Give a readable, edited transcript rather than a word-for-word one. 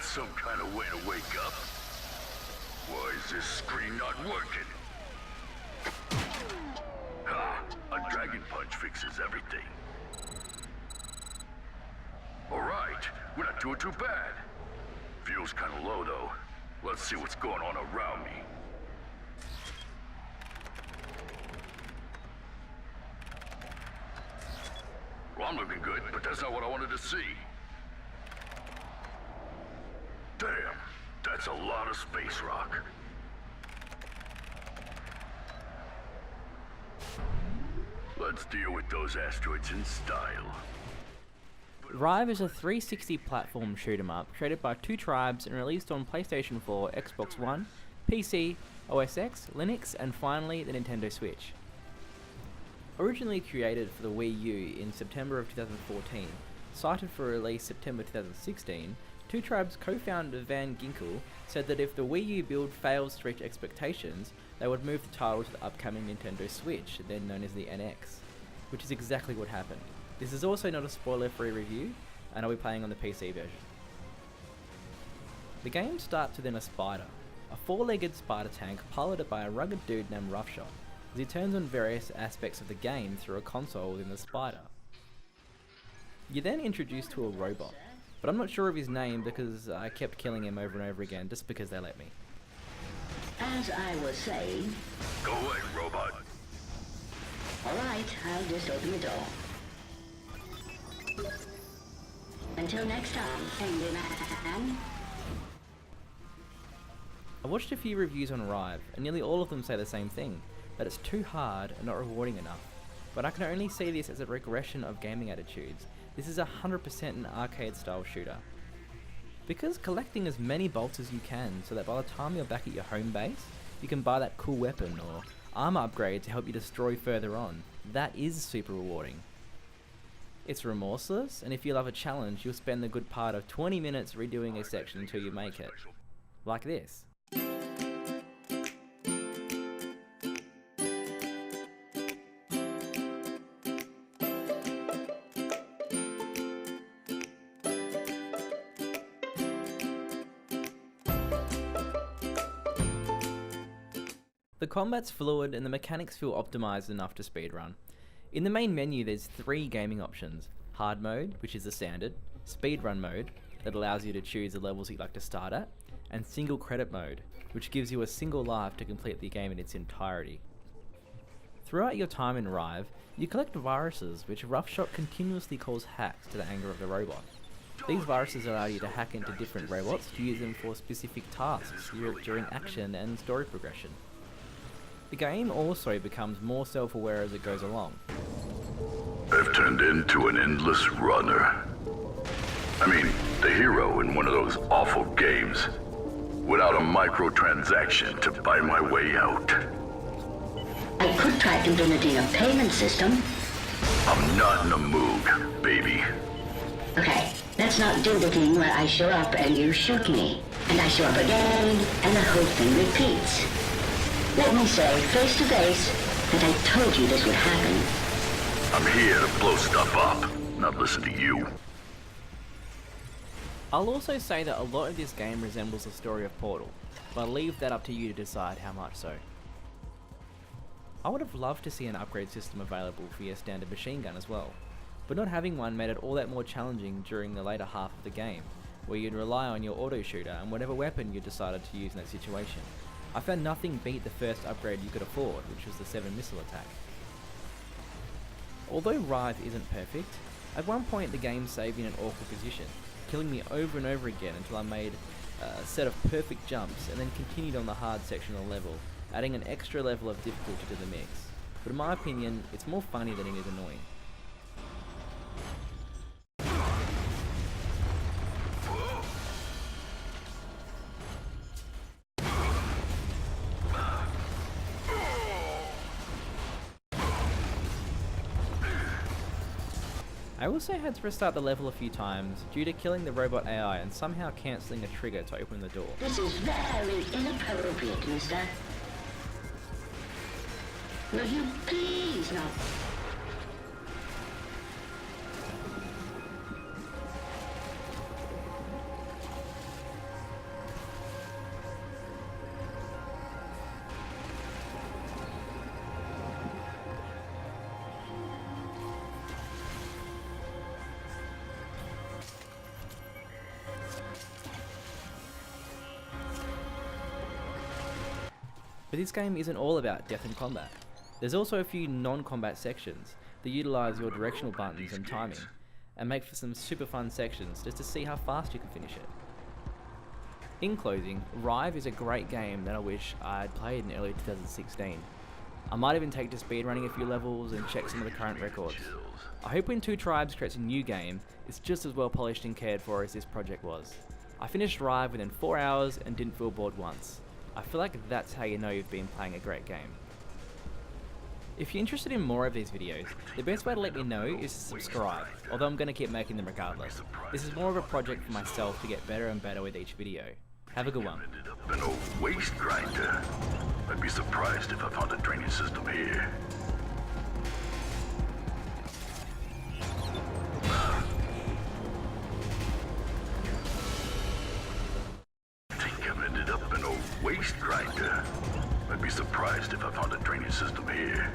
That's some kind of way to wake up. Why is this screen not working? Ha! A dragon punch fixes everything. Alright, we're not doing too bad. Fuel's kind of low though. Let's see what's going on around me. Well, I'm looking good, but that's not what I wanted to see. Damn, that's a lot of space rock. Let's deal with those asteroids in style. Rive is a 360 platform shoot 'em up created by two tribes and released on PlayStation 4, Xbox One, PC, OS X, Linux, and finally the Nintendo Switch. Originally created for the Wii U in September of 2014, cited for release September 2016, Two Tribes co-founder Van Ginkel said that if the Wii U build fails to reach expectations, they would move the title to the upcoming Nintendo Switch, then known as the NX, which is exactly what happened. This is also not a spoiler-free review, and I'll be playing on the PC version. The game starts within a spider, a four-legged spider tank piloted by a rugged dude named Roughshot, as he turns on various aspects of the game through a console within the spider. You're then introduced to a robot, but I'm not sure of his name because I kept killing him over and over again just because they let me. As I was saying... Go away, robot. Alright, I'll just open the door. Until next time, Angry Man. I watched a few reviews on Rive, and nearly all of them say the same thing, that it's too hard and not rewarding enough. But I can only see this as a regression of gaming attitudes. This is 100% an arcade-style shooter. Because collecting as many bolts as you can, so that by the time you're back at your home base, you can buy that cool weapon or armor upgrade to help you destroy further on. That is super rewarding. It's remorseless, and if you love a challenge, you'll spend the good part of 20 minutes redoing a section until you make it. Like this. The combat's fluid and the mechanics feel optimized enough to speedrun. In the main menu there's three gaming options: hard mode, which is the standard, speedrun mode, that allows you to choose the levels you'd like to start at, and single credit mode, which gives you a single life to complete the game in its entirety. Throughout your time in Rive, you collect viruses which Roughshot continuously calls hacks to the anger of the robot. These viruses allow you to hack into different robots to use them for specific tasks during action and story progression. The game also becomes more self-aware as it goes along. I've turned into an endless runner. I mean, the hero in one of those awful games. Without a microtransaction to buy my way out. I could try implementing a payment system. I'm not in a mood, baby. Okay, let's not do the thing where I show up and you shoot me, and I show up again, and the whole thing repeats. Let me say, face to face, that I told you this would happen. I'm here to blow stuff up, not listen to you. I'll also say that a lot of this game resembles the story of Portal, but I'll leave that up to you to decide how much so. I would have loved to see an upgrade system available for your standard machine gun as well, but not having one made it all that more challenging during the later half of the game, where you'd rely on your auto shooter and whatever weapon you decided to use in that situation. I found nothing beat the first upgrade you could afford, which was the 7 missile attack. Although Rive isn't perfect, at one point the game saved me in an awkward position, killing me over and over again until I made a set of perfect jumps and then continued on the hard section of the level, adding an extra level of difficulty to the mix. But in my opinion, it's more funny than it is annoying. I also had to restart the level a few times due to killing the robot AI and somehow cancelling a trigger to open the door. This is very inappropriate, mister. Will you please not... But this game isn't all about death and combat. There's also a few non-combat sections that utilise your directional buttons and timing, and make for some super fun sections just to see how fast you can finish it. In closing, Rive is a great game that I wish I'd played in early 2016. I might even take to speedrunning a few levels and check some of the current records. I hope when Two Tribes creates a new game, it's just as well polished and cared for as this project was. I finished Rive within 4 hours and didn't feel bored once. I feel like that's how you know you've been playing a great game. If you're interested in more of these videos, the best way to let me know is to subscribe, although I'm going to keep making them regardless. This is more of a project for myself to get better and better with each video. Have a good one. Ended up an old waste grinder. I'd be surprised if I found a training system here. I think I've ended up an old waste grinder. I'd be surprised if I found a training system here.